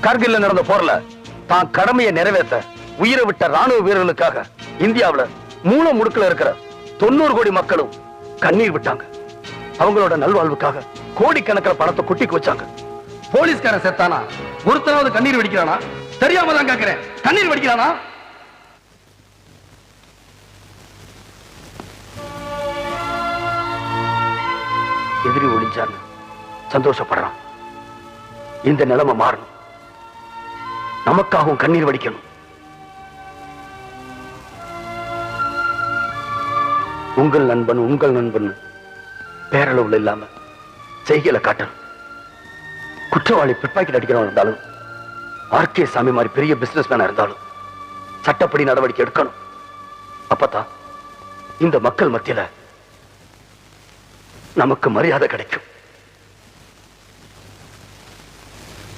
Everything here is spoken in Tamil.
கார்கில்ல நடந்த போர்ல தான் கடமையை நிறைவேற்ற உயிரை விட்ட ராணுவ வீரர்களுக்காக இந்தியாவுல மூல முடுக்கல இருக்கிற 90 கோடி மக்களும் கண்ணீர் விட்டாங்க. அவங்களோட நல்வாழ்வுக்காக கோடிக்கணக்கில் பணத்தை குட்டிக்கு வச்சாங்க. போலீஸ்காரன் செத்தானா ஒருத்தனாவது கண்ணீர் வெடிக்கிறானா? தெரியாம தான் கேட்கிறேன், கண்ணீர் வெடிக்கிறானா? எதிரி ஒளிஞ்சான்னு சந்தோஷப்படுறான். இந்த நிலைமை மாறணும். நமக்காகவும் கண்ணீர் வடிக்கணும். உங்கள் நண்பன் உங்கள் நண்பன் பேரளவுல இல்லாம செய்கையில காட்டணும். குற்றவாளி பிட்பாக்கெட் அடிக்கிறவன் இருந்தாலும், ஆர்கே சாமி மாதிரி பெரிய பிசினஸ் மேனா இருந்தாலும் சட்டப்படி நடவடிக்கை எடுக்கணும். அப்பதான் இந்த மக்கள் மத்தியில நமக்கு மரியாதை கிடைக்கும்.